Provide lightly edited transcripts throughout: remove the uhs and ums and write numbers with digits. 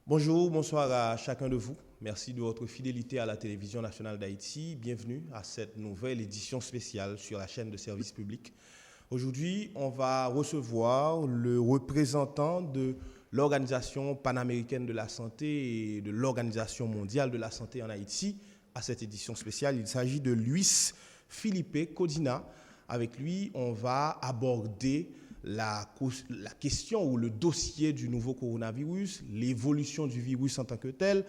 Bonjour, bonsoir à chacun de vous. Merci de votre fidélité à la télévision nationale d'Haïti. Bienvenue à cette nouvelle édition spéciale sur la chaîne de service public. Aujourd'hui, on va recevoir le représentant de l'Organisation panaméricaine de la santé et de l'Organisation mondiale de la santé en Haïti à cette édition spéciale. Il s'agit de Luis Felipe Codina. Avec lui, on va aborder la question ou le dossier du nouveau coronavirus, l'évolution du virus en tant que tel,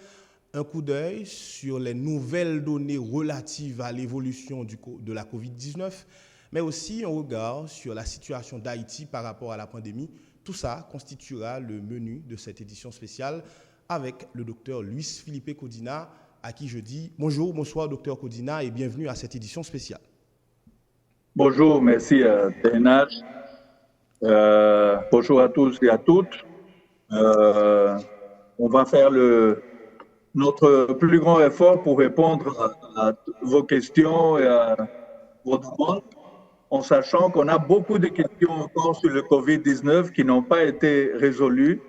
un coup d'œil sur les nouvelles données relatives à l'évolution de la COVID-19, mais aussi un regard sur la situation d'Haïti par rapport à la pandémie. Tout ça constituera le menu de cette édition spéciale avec le docteur Luis Felipe Codina, à qui je dis bonjour, bonsoir docteur Codina et bienvenue à cette édition spéciale. Bonjour, merci TNH. Bonjour à tous et à toutes. On va faire notre plus grand effort pour répondre à vos questions et à vos demandes, en sachant qu'on a beaucoup de questions encore sur le COVID-19 qui n'ont pas été résolues,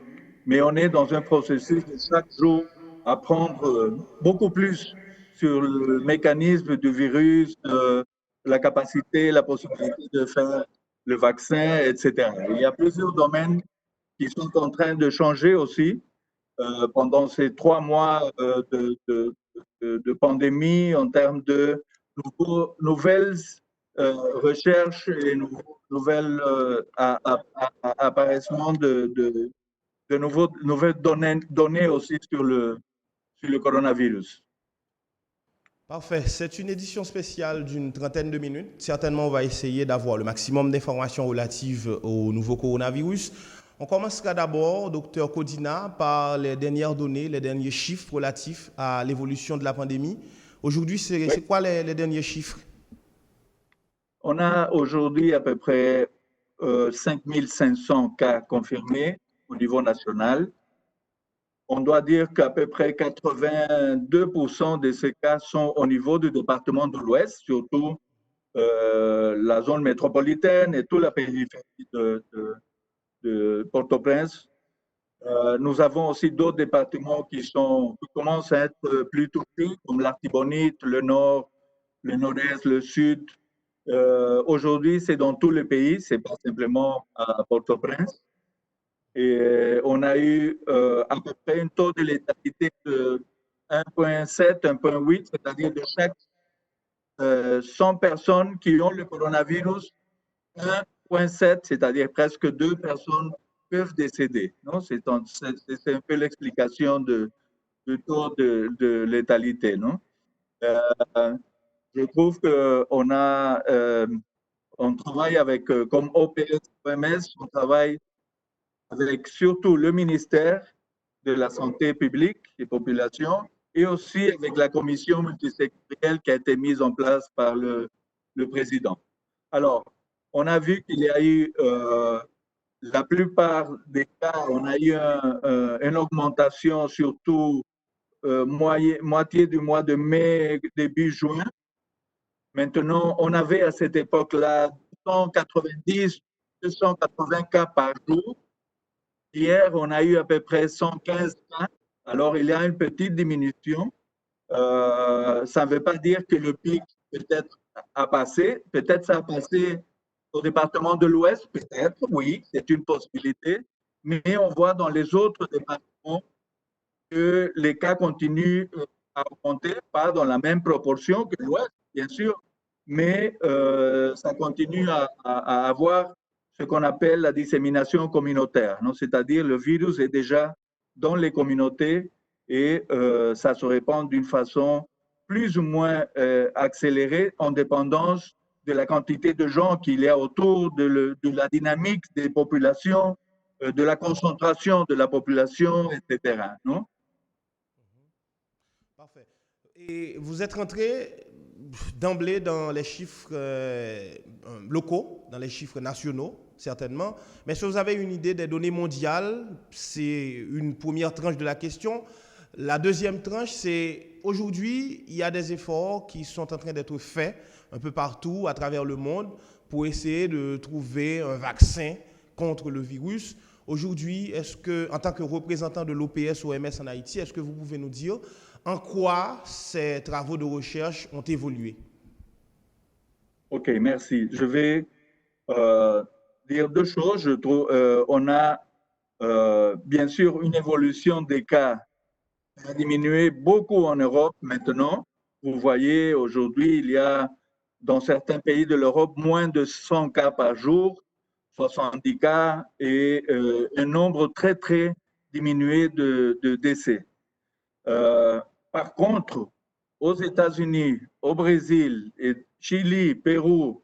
mais on est dans un processus de chaque jour apprendre beaucoup plus sur le mécanisme du virus, la capacité, la possibilité de faire le vaccin, etc. Il y a plusieurs domaines qui sont en train de changer aussi pendant ces 3 mois de pandémie en termes de nouvelles recherches et nouvelles apparaissements de nouvelles données aussi sur le coronavirus. Parfait. C'est une édition spéciale d'une trentaine de minutes. Certainement, on va essayer d'avoir le maximum d'informations relatives au nouveau coronavirus. On commencera d'abord, docteur Codina, par les dernières données, les derniers chiffres relatifs à l'évolution de la pandémie. Aujourd'hui, c'est quoi les derniers chiffres? On a aujourd'hui à peu près 5500 cas confirmés au niveau national. On doit dire qu'à peu près 82% de ces cas sont au niveau du département de l'Ouest, surtout la zone métropolitaine et toute la périphérie de Port-au-Prince. Nous avons aussi d'autres départements qui commencent à être plus touchés, comme l'Artibonite, le Nord, le Nord-Est, le Sud. Aujourd'hui, c'est dans tout le pays, c'est pas simplement à Port-au-Prince. Et on a eu à peu près un taux de létalité de 1,7, 1,8, c'est-à-dire de chaque 100 personnes qui ont le coronavirus, 1,7, c'est-à-dire presque 2 personnes peuvent décéder. C'est un peu l'explication du taux de létalité. Non? Je trouve qu'on on travaille avec, comme OPS, OMS, on travaille avec surtout le ministère de la Santé publique et population et aussi avec la commission multisectorielle qui a été mise en place par le président. Alors, on a vu qu'il y a eu, la plupart des cas, on a eu une augmentation surtout moitié du mois de mai, début juin. Maintenant, on avait à cette époque-là 190, 280 cas par jour. Hier, on a eu à peu près 115 cas. Alors, il y a une petite diminution. Ça ne veut pas dire que le pic peut-être a passé. Peut-être ça a passé au département de l'Ouest, peut-être, oui, c'est une possibilité. Mais on voit dans les autres départements que les cas continuent à augmenter, pas dans la même proportion que l'Ouest, bien sûr, mais ça continue à avoir ce qu'on appelle la dissémination communautaire, c'est-à-dire le virus est déjà dans les communautés et ça se répand d'une façon plus ou moins accélérée en dépendance de la quantité de gens qu'il y a autour, de la dynamique des populations, de la concentration de la population, etc. Non? Parfait. Et vous êtes rentré d'emblée dans les chiffres locaux, dans les chiffres nationaux, certainement. Mais si vous avez une idée des données mondiales, c'est une première tranche de la question. La deuxième tranche, c'est aujourd'hui, il y a des efforts qui sont en train d'être faits un peu partout à travers le monde pour essayer de trouver un vaccin contre le virus. Aujourd'hui, est-ce que, en tant que représentant de l'OPS-OMS en Haïti, est-ce que vous pouvez nous dire en quoi ces travaux de recherche ont évolué? OK, merci. Je vais dire deux choses. Je trouve, on a bien sûr une évolution des cas qui a diminué beaucoup en Europe maintenant. Vous voyez, aujourd'hui, il y a dans certains pays de l'Europe moins de 100 cas par jour, 70 cas et un nombre très, très diminué de décès. Par contre, aux États-Unis, au Brésil, et Chili, Pérou,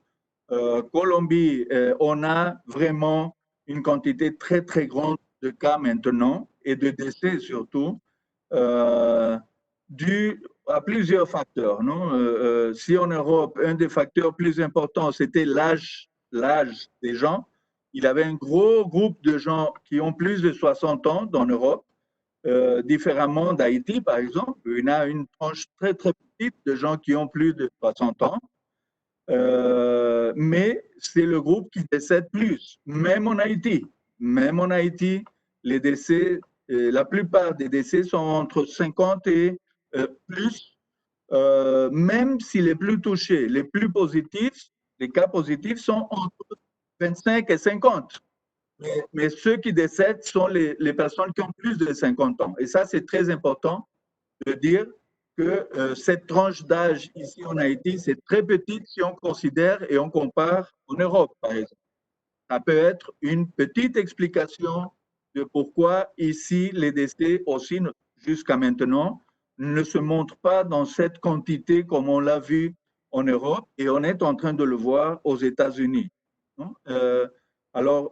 Colombie, on a vraiment une quantité très, très grande de cas maintenant et de décès surtout, euh, dû à plusieurs facteurs. Non? Si en Europe, un des facteurs plus importants, c'était l'âge des gens, il y avait un gros groupe de gens qui ont plus de 60 ans dans l'Europe, différemment d'Haïti, par exemple. Il y a une tranche très, très petite de gens qui ont plus de 60 ans. Mais c'est le groupe qui décède plus, même en Haïti. Même en Haïti, les décès, la plupart des décès sont entre 50 et plus, même si les plus touchés, les plus positifs, les cas positifs sont entre 25 et 50. Mais ceux qui décèdent sont les personnes qui ont plus de 50 ans. Et ça, c'est très important de dire que cette tranche d'âge ici en Haïti, c'est très petite si on considère et on compare en Europe, par exemple. Ça peut être une petite explication de pourquoi ici les décès aussi, jusqu'à maintenant, ne se montrent pas dans cette quantité comme on l'a vu en Europe et on est en train de le voir aux États-Unis. Alors,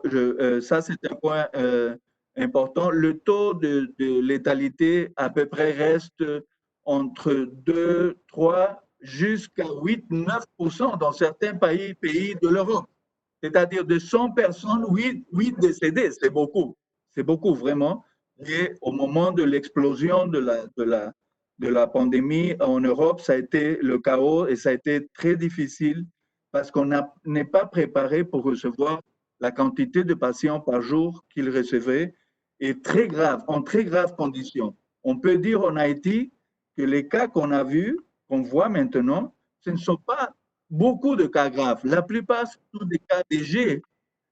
ça, c'est un point important. Le taux de létalité à peu près reste entre 2, 3 jusqu'à 8, 9% dans certains pays de l'Europe. C'est-à-dire de 100 personnes, 8 décédés, c'est beaucoup vraiment. Et au moment de l'explosion de la pandémie en Europe, ça a été le chaos et ça a été très difficile parce qu'on n'est pas préparé pour recevoir la quantité de patients par jour qu'ils recevaient et très grave, en très graves conditions. On peut dire en Haïti que les cas qu'on a vus, qu'on voit maintenant, ce ne sont pas beaucoup de cas graves. La plupart sont des cas légers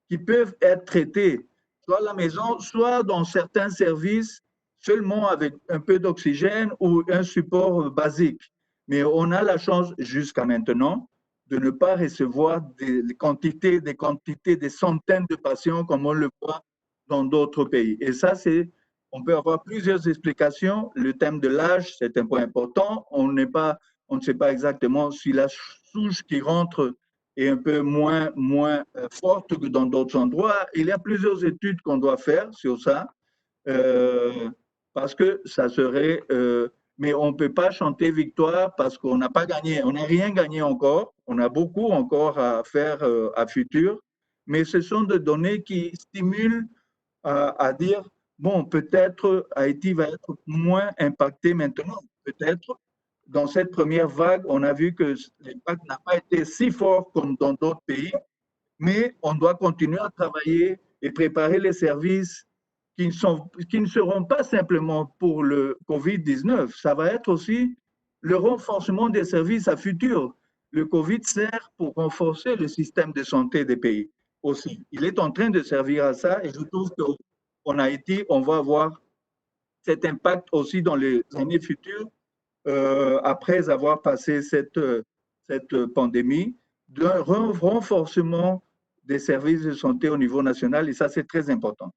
qui peuvent être traités soit à la maison, soit dans certains services seulement avec un peu d'oxygène ou un support basique. Mais on a la chance jusqu'à maintenant de ne pas recevoir des quantités, des centaines de patients comme on le voit dans d'autres pays. Et ça, on peut avoir plusieurs explications. Le thème de l'âge, c'est un point important. On ne sait pas exactement si la souche qui rentre est un peu moins forte que dans d'autres endroits. Il y a plusieurs études qu'on doit faire sur ça, parce que ça serait... mais on ne peut pas chanter victoire parce qu'on n'a pas gagné. On n'a rien gagné encore. On a beaucoup encore à faire à futur. Mais ce sont des données qui stimulent à dire, bon, peut-être Haïti va être moins impacté maintenant. Peut-être dans cette première vague, on a vu que l'impact n'a pas été si fort comme dans d'autres pays, mais on doit continuer à travailler et préparer les services qui ne seront pas simplement pour le COVID-19. Ça va être aussi le renforcement des services à futur. Le COVID sert pour renforcer le système de santé des pays aussi. Il est en train de servir à ça et je trouve qu'en Haïti, on va avoir cet impact aussi dans les années futures, après avoir passé cette pandémie, d'un renforcement des services de santé au niveau national et ça, c'est très important.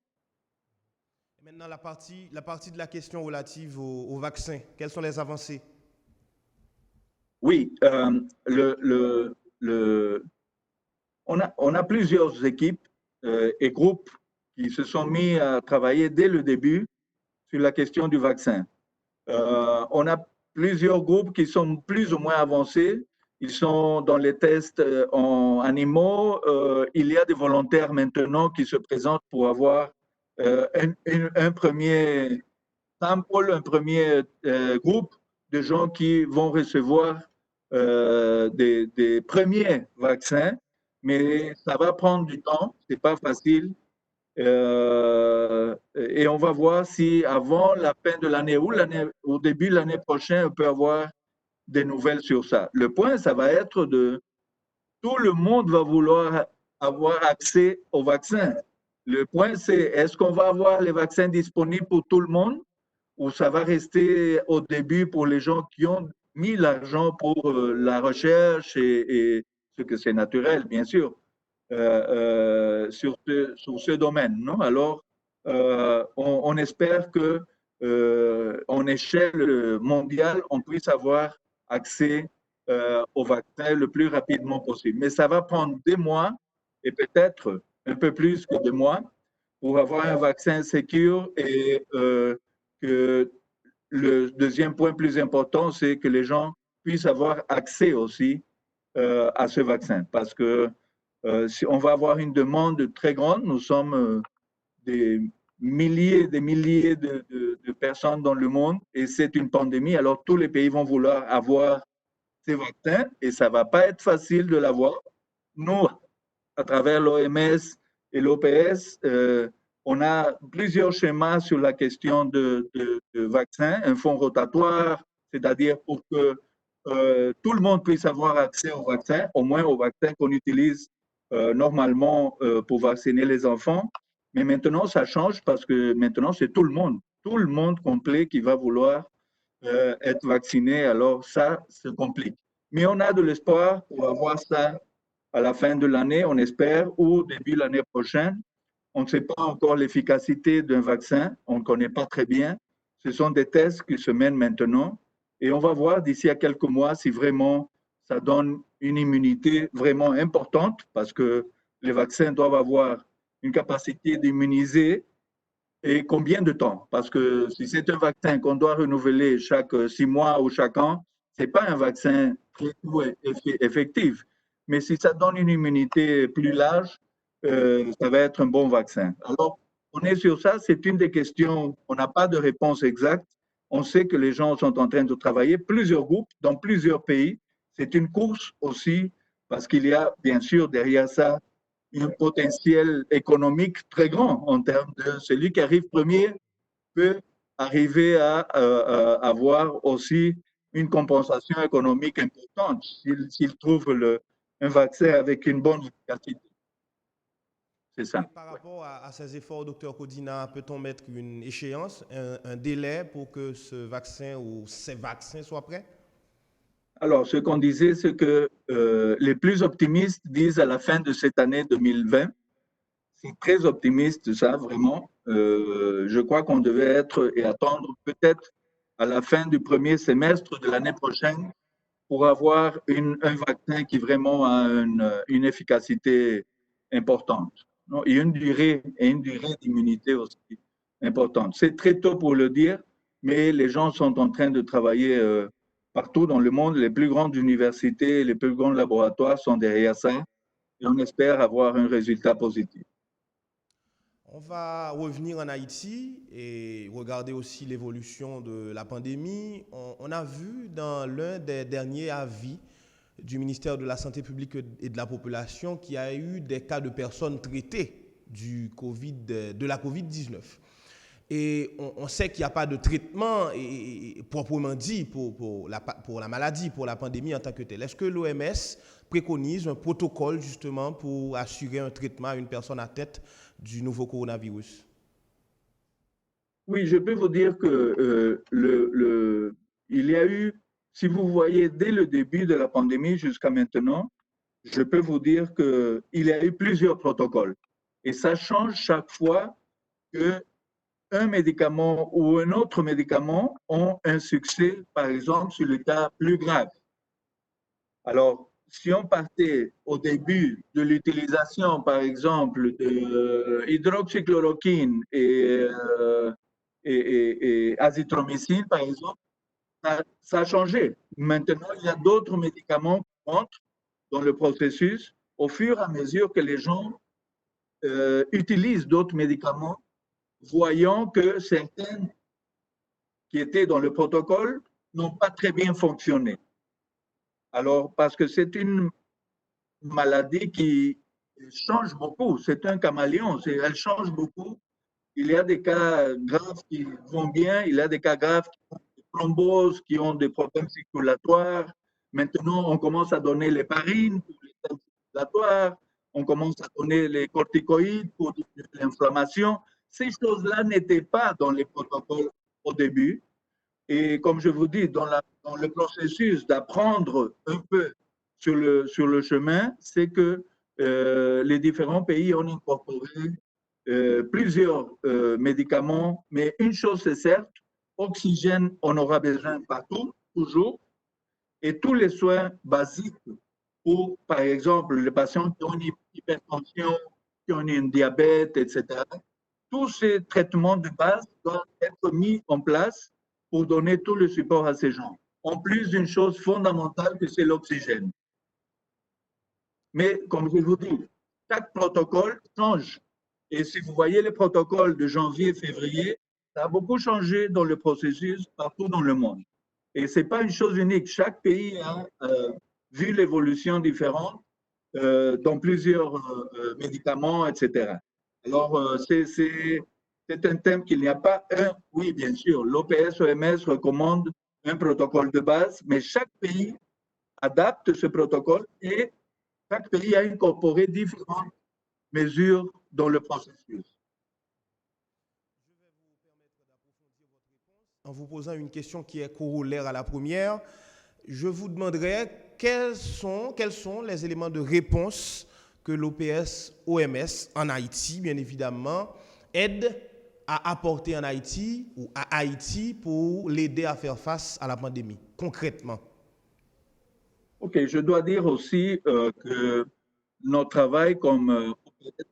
Maintenant, la partie de la question relative au vaccin. Quelles sont les avancées? Oui, on a plusieurs équipes et groupes qui se sont mis à travailler dès le début sur la question du vaccin. On a plusieurs groupes qui sont plus ou moins avancés. Ils sont dans les tests en animaux. Il y a des volontaires maintenant qui se présentent pour avoir un premier sample, un premier groupe de gens qui vont recevoir des premiers vaccins. Mais ça va prendre du temps, c'est pas facile. Et on va voir si avant la fin de l'année ou au début de l'année prochaine, on peut avoir des nouvelles sur ça. Le point, ça va être de tout le monde va vouloir avoir accès au vaccin. Le point, c'est est-ce qu'on va avoir les vaccins disponibles pour tout le monde ou ça va rester au début pour les gens qui ont mis l'argent pour la recherche et ce que c'est naturel, bien sûr, sur ce domaine. Non? Alors, on espère que en échelle mondiale, on puisse avoir accès au vaccin le plus rapidement possible. Mais ça va prendre des mois et peut-être un peu plus que des mois pour avoir un vaccin sécure et que le deuxième point plus important, c'est que les gens puissent avoir accès aussi à ce vaccin parce que si on va avoir une demande très grande, nous sommes des milliers de personnes dans le monde et c'est une pandémie, alors tous les pays vont vouloir avoir ces vaccins et ça ne va pas être facile de l'avoir. Nous, à travers l'OMS et l'OPS, on a plusieurs schémas sur la question de vaccins, un fonds rotatoire, c'est-à-dire pour que tout le monde puisse avoir accès au vaccin, au moins au vaccin qu'on utilise normalement pour vacciner les enfants. Mais maintenant, ça change parce que maintenant, c'est tout le monde complet qui va vouloir être vacciné. Alors, ça se complique. Mais on a de l'espoir pour avoir ça à la fin de l'année, on espère, ou au début de l'année prochaine. On ne sait pas encore l'efficacité d'un vaccin, on ne connaît pas très bien. Ce sont des tests qui se mènent maintenant et on va voir d'ici à quelques mois si vraiment ça donne une immunité vraiment importante parce que les vaccins doivent avoir une capacité d'immuniser et combien de temps? Parce que si c'est un vaccin qu'on doit renouveler chaque 6 mois ou chaque an, ce n'est pas un vaccin très effectif. Mais si ça donne une immunité plus large, ça va être un bon vaccin. Alors, on est sur ça, c'est une des questions, on n'a pas de réponse exacte. On sait que les gens sont en train de travailler, plusieurs groupes dans plusieurs pays. C'est une course aussi, parce qu'il y a bien sûr derrière ça un potentiel économique très grand en termes de celui qui arrive premier peut arriver à avoir aussi une compensation économique importante s'il trouve un vaccin avec une bonne efficacité. C'est Et ça. par rapport à ces efforts, docteur Codina, peut-on mettre une échéance, un délai pour que ce vaccin ou ces vaccins soient prêts? Alors, ce qu'on disait, c'est que les plus optimistes disent à la fin de cette année 2020. C'est très optimiste, ça, vraiment. Je crois qu'on devait être et attendre peut-être à la fin du premier semestre de l'année prochaine pour avoir un vaccin qui vraiment a une efficacité importante. Non, et une durée d'immunité aussi importante. C'est très tôt pour le dire, mais les gens sont en train de travailler partout dans le monde. Les plus grandes universités, les plus grands laboratoires sont derrière ça et on espère avoir un résultat positif. On va revenir en Haïti et regarder aussi l'évolution de la pandémie. On a vu dans l'un des derniers avis du ministère de la Santé publique et de la Population qu'il y a eu des cas de personnes traitées de la COVID-19. Et on sait qu'il n'y a pas de traitement proprement dit pour la maladie, pour la pandémie en tant que telle. Est-ce que l'OMS préconise un protocole justement pour assurer un traitement à une personne atteinte du nouveau coronavirus? Oui, je peux vous dire que il y a eu, si vous voyez dès le début de la pandémie jusqu'à maintenant, je peux vous dire qu'il y a eu plusieurs protocoles. Et ça change chaque fois qu'un médicament ou un autre médicament ont un succès, par exemple, sur le cas plus grave. Alors, si on partait au début de l'utilisation, par exemple, de hydroxychloroquine et azithromycine, par exemple, ça a changé. Maintenant, il y a d'autres médicaments qui rentrent dans le processus au fur et à mesure que les gens utilisent d'autres médicaments, voyant que certains qui étaient dans le protocole n'ont pas très bien fonctionné. Alors, parce que c'est une maladie qui change beaucoup. C'est un caméléon, elle change beaucoup. Il y a des cas graves qui vont bien, il y a des cas graves qui ont des thromboses, qui ont des problèmes circulatoires. Maintenant, on commence à donner l'héparine pour les problèmes circulatoires, on commence à donner les corticoïdes pour l'inflammation. Ces choses-là n'étaient pas dans les protocoles au début. Et comme je vous dis, dans le processus d'apprendre un peu sur le chemin, c'est que les différents pays ont incorporé plusieurs médicaments, mais une chose est certes, oxygène, on aura besoin partout, toujours, et tous les soins basiques pour, par exemple, les patients qui ont une hypertension, qui ont un diabète, etc. Tous ces traitements de base doivent être mis en place pour donner tout le support à ces gens. En plus d'une chose fondamentale que c'est l'oxygène. Mais comme je vous dis, chaque protocole change. Et si vous voyez les protocoles de janvier, février, ça a beaucoup changé dans le processus partout dans le monde. Et ce n'est pas une chose unique. Chaque pays a vu l'évolution différente dans plusieurs médicaments, etc. Alors, c'est un thème qu'il n'y a pas un. Oui, bien sûr, l'OPS-OMS recommande un protocole de base, mais chaque pays adapte ce protocole et chaque pays a incorporé différentes mesures dans le processus. En vous posant une question qui est corollaire à la première, je vous demanderai quels sont les éléments de réponse que l'OPS-OMS en Haïti, bien évidemment, aide à apporter en Haïti ou à Haïti pour l'aider à faire face à la pandémie, concrètement. OK, je dois dire aussi que notre travail comme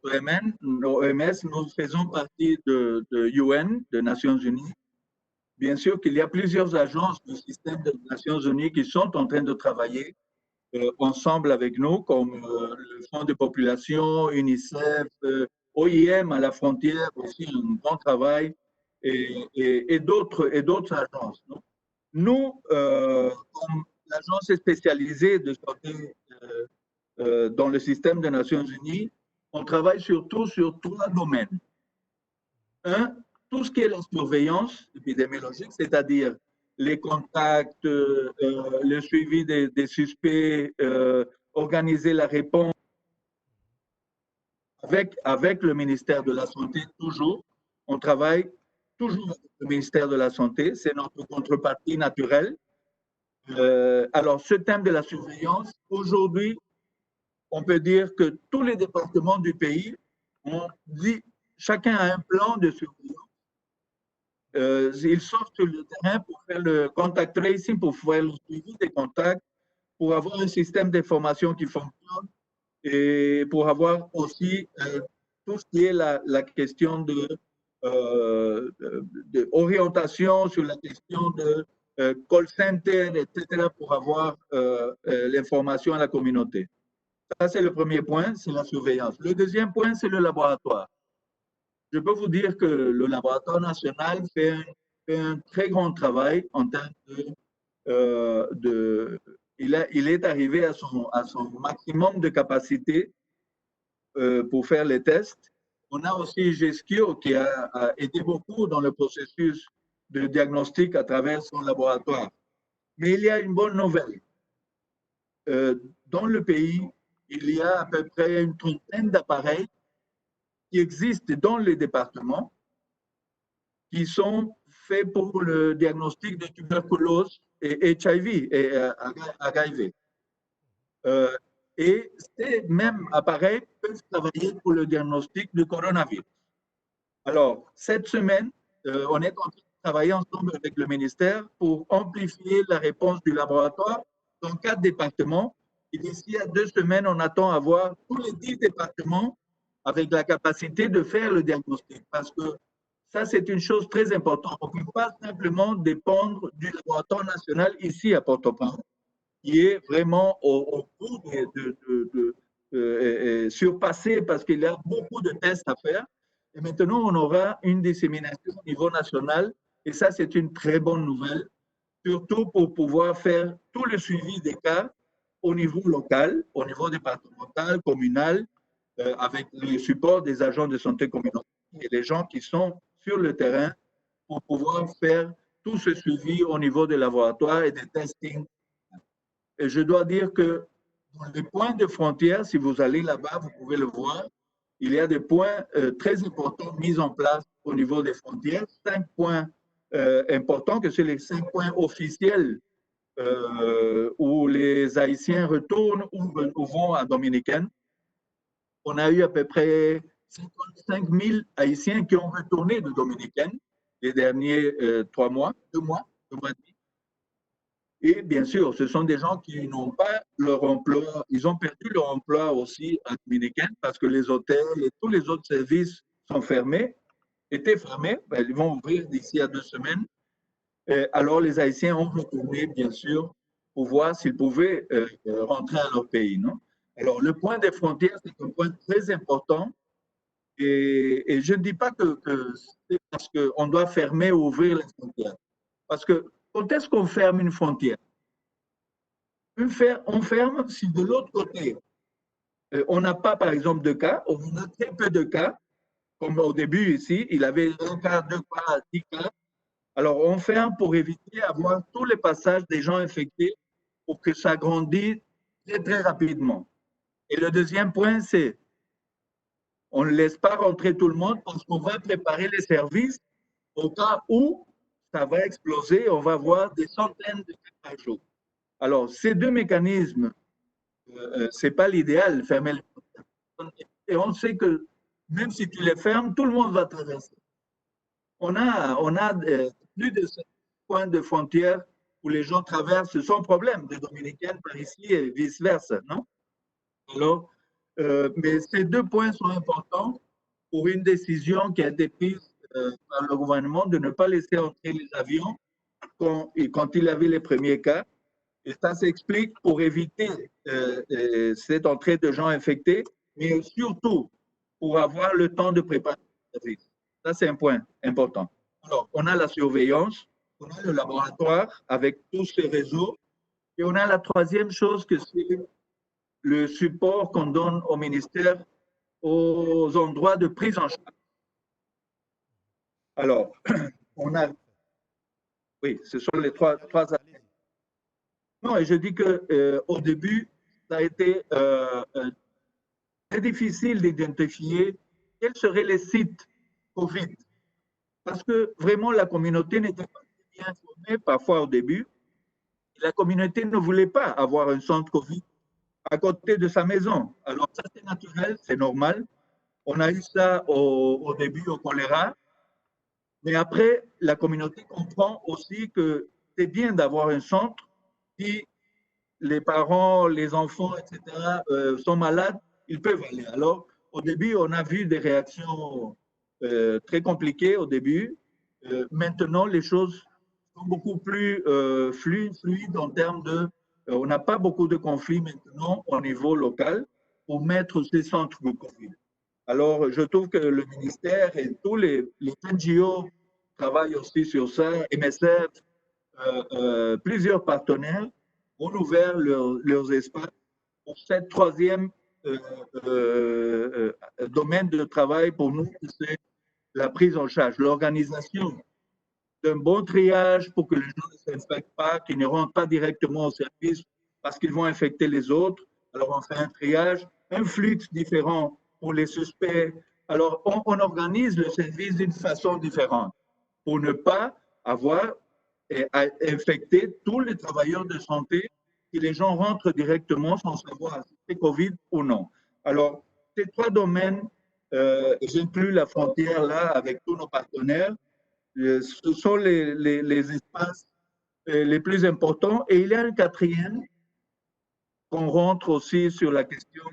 OMS, nous faisons partie de UN, des Nations Unies. Bien sûr qu'il y a plusieurs agences du système des Nations Unies qui sont en train de travailler ensemble avec nous, comme le Fonds de population, UNICEF, OIM à la frontière, aussi un bon travail, et d'autres agences. Nous, comme l'agence spécialisée de santé dans le système des Nations Unies, on travaille surtout sur 3 domaines. Un, tout ce qui est la surveillance épidémiologique, c'est-à-dire les contacts, le suivi des suspects, organiser la réponse avec le ministère de la Santé, toujours. On travaille toujours avec le ministère de la Santé, c'est notre contrepartie naturelle. Alors, ce thème de la surveillance, aujourd'hui, on peut dire que tous les départements du pays ont dit, chacun a un plan de surveillance. Ils sortent sur le terrain pour faire le contact tracing, pour faire le suivi des contacts, pour avoir un système d'information qui fonctionne et pour avoir aussi tout ce qui est la question d'orientation sur la question de call center, etc., pour avoir l'information à la communauté. Ça, c'est le premier point, c'est la surveillance. Le deuxième point, c'est le laboratoire. Je peux vous dire que le laboratoire national fait un très grand travail en termes il est arrivé à son maximum de capacité pour faire les tests. On a aussi GESCIO qui a aidé beaucoup dans le processus de diagnostic à travers son laboratoire. Mais il y a une bonne nouvelle. Dans le pays, il y a à peu près une trentaine d'appareils qui existent dans les départements qui sont faits pour le diagnostic de tuberculose et HIV et HIV. Et ces mêmes appareils peuvent travailler pour le diagnostic du coronavirus. Alors, cette semaine, on est en train de travailler ensemble avec le ministère pour amplifier la réponse du laboratoire dans 4 départements. Et d'ici à 2 semaines, on attend avoir tous les 10 départements avec la capacité de faire le diagnostic. Parce que ça, c'est une chose très importante. On ne peut pas simplement dépendre du laboratoire national ici à Port-au-Prince, qui est vraiment au bout de surpassé parce qu'il y a beaucoup de tests à faire. Et maintenant, on aura une dissémination au niveau national. Et ça, c'est une très bonne nouvelle, surtout pour pouvoir faire tout le suivi des cas au niveau local, au niveau départemental, communal, avec le support des agents de santé communautaire et les gens qui sont sur le terrain pour pouvoir faire tout ce suivi au niveau des laboratoires et des testings. Et je dois dire que dans les points de frontière, si vous allez là-bas, vous pouvez le voir, il y a des points très importants mis en place au niveau des frontières, 5 points importants, que c'est les 5 points officiels où les Haïtiens retournent ou vont à Dominicaine. On a eu à peu près 55 000 Haïtiens qui ont retourné de Dominicaine les derniers 3 mois, 2 mois et demi. Et bien sûr, ce sont des gens qui n'ont pas leur emploi, ils ont perdu leur emploi aussi à Dominicaine parce que les hôtels et tous les autres services sont fermés, étaient fermés, ben, ils vont ouvrir d'ici à 2 semaines. Alors les Haïtiens ont retourné, bien sûr, pour voir s'ils pouvaient rentrer à leur pays. Non? Alors le point des frontières, c'est un point très important. Et je ne dis pas que c'est parce qu'on doit fermer ou ouvrir les frontières. Parce que quand est-ce qu'on ferme une frontière? On ferme si de l'autre côté, on n'a pas, par exemple, de cas, on a très peu de cas, comme au début ici, il avait 1 cas, 2 cas, 10 cas. Alors, on ferme pour éviter d'avoir tous les passages des gens infectés pour que ça grandisse très, très rapidement. Et le deuxième point, c'est on ne laisse pas rentrer tout le monde parce qu'on va préparer les services au cas où ça va exploser, on va avoir des centaines de cas par jour. Alors, ces deux mécanismes, ce n'est pas l'idéal, fermer les frontières. Et on sait que même si tu les fermes, tout le monde va traverser. On a plus de 5 points de frontière où les gens traversent sans problème, des Dominicaines par ici et vice-versa, non? Alors, mais ces 2 points sont importants pour une décision qui a été prise par le gouvernement de ne pas laisser entrer les avions quand il avait les premiers cas. Et ça s'explique pour éviter cette entrée de gens infectés, mais surtout pour avoir le temps de préparer le service. Ça, c'est un point important. Alors, on a la surveillance, on a le laboratoire avec tous ces réseaux, et on a la troisième chose que c'est le support qu'on donne au ministère aux endroits de prise en charge. Alors, on a... Oui, ce sont les trois aspects. Non, et je dis qu'au début, ça a été très difficile d'identifier quels seraient les sites COVID. Parce que vraiment, la communauté n'était pas bien informée parfois au début. La communauté ne voulait pas avoir un centre COVID à côté de sa maison. Alors ça, c'est naturel, c'est normal. On a eu ça au début au choléra. Mais après, la communauté comprend aussi que c'est bien d'avoir un centre si les parents, les enfants, etc., sont malades, ils peuvent aller. Alors, au début, on a vu des réactions très compliquées au début. Maintenant, les choses sont beaucoup plus fluides en termes de... on n'a pas beaucoup de conflits maintenant au niveau local pour mettre ces centres de Covid. Alors, je trouve que le ministère et tous les NGO travaillent aussi sur ça, MSF, plusieurs partenaires ont ouvert leurs espaces pour cette troisième domaine de travail pour nous, c'est la prise en charge, l'organisation d'un bon triage pour que les gens ne s'infectent pas, qu'ils ne rentrent pas directement au service parce qu'ils vont infecter les autres. Alors, on fait un triage, un flux différent pour les suspects. Alors, on organise le service d'une façon différente pour ne pas avoir infecté tous les travailleurs de santé si les gens rentrent directement sans savoir si c'est COVID ou non. Alors, ces trois domaines, j'inclus la frontière là avec tous nos partenaires, ce sont les espaces les plus importants. Et il y a un quatrième qu'on rentre aussi sur la question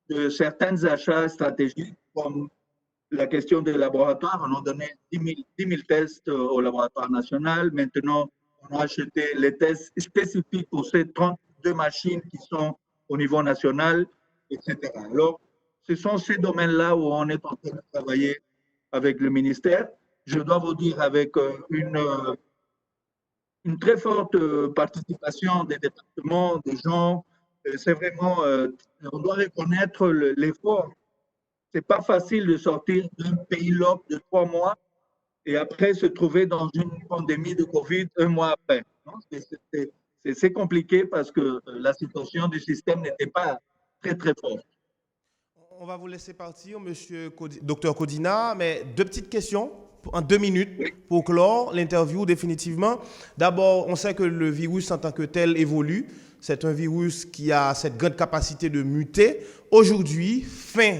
de certains achats stratégiques, comme la question des laboratoires. On a donné 10 000 tests au laboratoire national. Maintenant, on a acheté les tests spécifiques pour ces 32 machines qui sont au niveau national, etc. Alors, ce sont ces domaines-là où on est en train de travailler avec le ministère. Je dois vous dire avec une très forte participation des départements, des gens. C'est vraiment, on doit reconnaître l'effort c'est pas facile de sortir d'un pays lock de 3 mois et après se trouver dans une pandémie de Covid 1 mois après. C'est compliqué parce que la situation du système n'était pas très, très forte. On va vous laisser partir, monsieur docteur Codina, mais deux petites questions en 2 minutes pour clore l'interview définitivement. D'abord, on sait que le virus en tant que tel évolue. C'est un virus qui a cette grande capacité de muter. Aujourd'hui, fin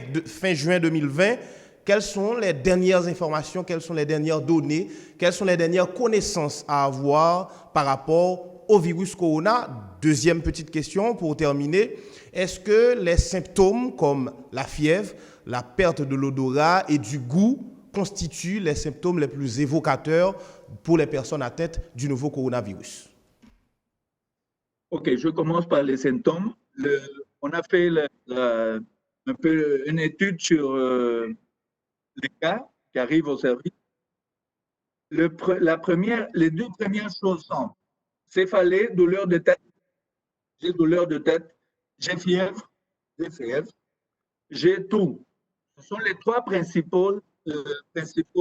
juin 2020, quelles sont les dernières informations, quelles sont les dernières données, quelles sont les dernières connaissances à avoir par rapport au virus corona? Deuxième petite question pour terminer. Est-ce que les symptômes comme la fièvre, la perte de l'odorat et du goût constituent les symptômes les plus évocateurs pour les personnes atteintes du nouveau coronavirus? Ok, je commence par les symptômes. On a fait un peu une étude sur les cas qui arrivent au service. Les 2 premières choses sont céphalée, douleur de tête, j'ai douleur de tête, j'ai fièvre, j'ai toux. Ce sont les 3 principaux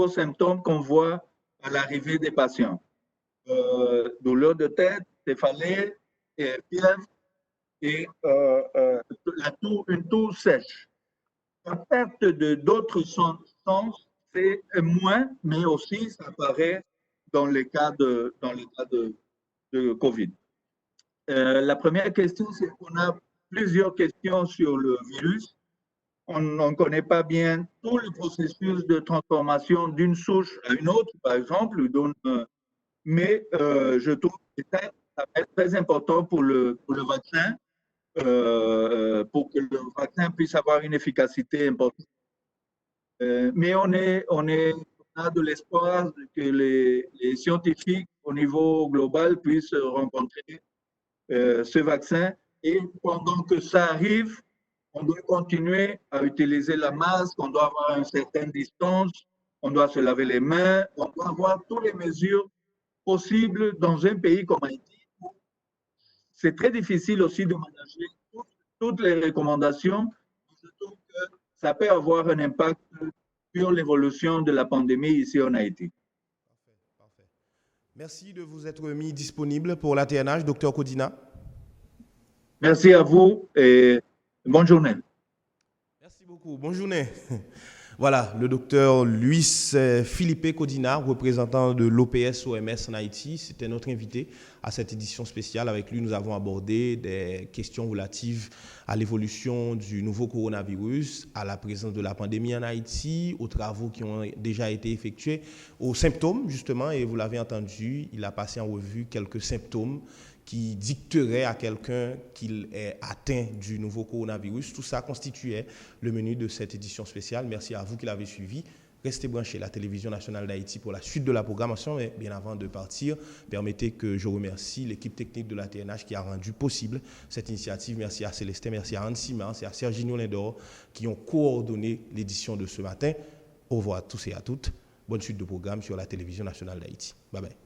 symptômes qu'on voit à l'arrivée des patients. Douleur de tête, céphalée, fièvre et une toux sèche. La perte d'autres sens, c'est moins, mais aussi ça apparaît dans les cas de Covid. La première question, c'est qu'on a plusieurs questions sur le virus. On ne connaît pas bien tout le processus de transformation d'une souche à une autre, par exemple, mais je trouve que ça va être très important pour le vaccin, pour que le vaccin puisse avoir une efficacité importante. Mais on a de l'espoir que les scientifiques au niveau global puissent rencontrer ce vaccin. Et pendant que ça arrive, on doit continuer à utiliser la masque, on doit avoir une certaine distance, on doit se laver les mains, on doit avoir toutes les mesures possibles dans un pays comme Haïti. C'est très difficile aussi de manager toutes les recommandations. Je trouve que ça peut avoir un impact sur l'évolution de la pandémie ici en Haïti. Parfait. Merci de vous être mis disponible pour l'ATNH, docteur Codina. Merci à vous et bonne journée. Merci beaucoup. Bonne journée. Voilà, le docteur Luis Philippe Codina, représentant de l'OPS-OMS en Haïti, c'était notre invité à cette édition spéciale. Avec lui, nous avons abordé des questions relatives à l'évolution du nouveau coronavirus, à la présence de la pandémie en Haïti, aux travaux qui ont déjà été effectués, aux symptômes justement, et vous l'avez entendu, il a passé en revue quelques symptômes qui dicterait à quelqu'un qu'il est atteint du nouveau coronavirus. Tout ça constituait le menu de cette édition spéciale. Merci à vous qui l'avez suivi. Restez branchés à la télévision nationale d'Haïti pour la suite de la programmation. Mais bien avant de partir, permettez que je remercie l'équipe technique de la TNH qui a rendu possible cette initiative. Merci à Célestin, merci à Anne Simard, merci à Serginho Lindor qui ont coordonné l'édition de ce matin. Au revoir à tous et à toutes. Bonne suite de programme sur la télévision nationale d'Haïti. Bye bye.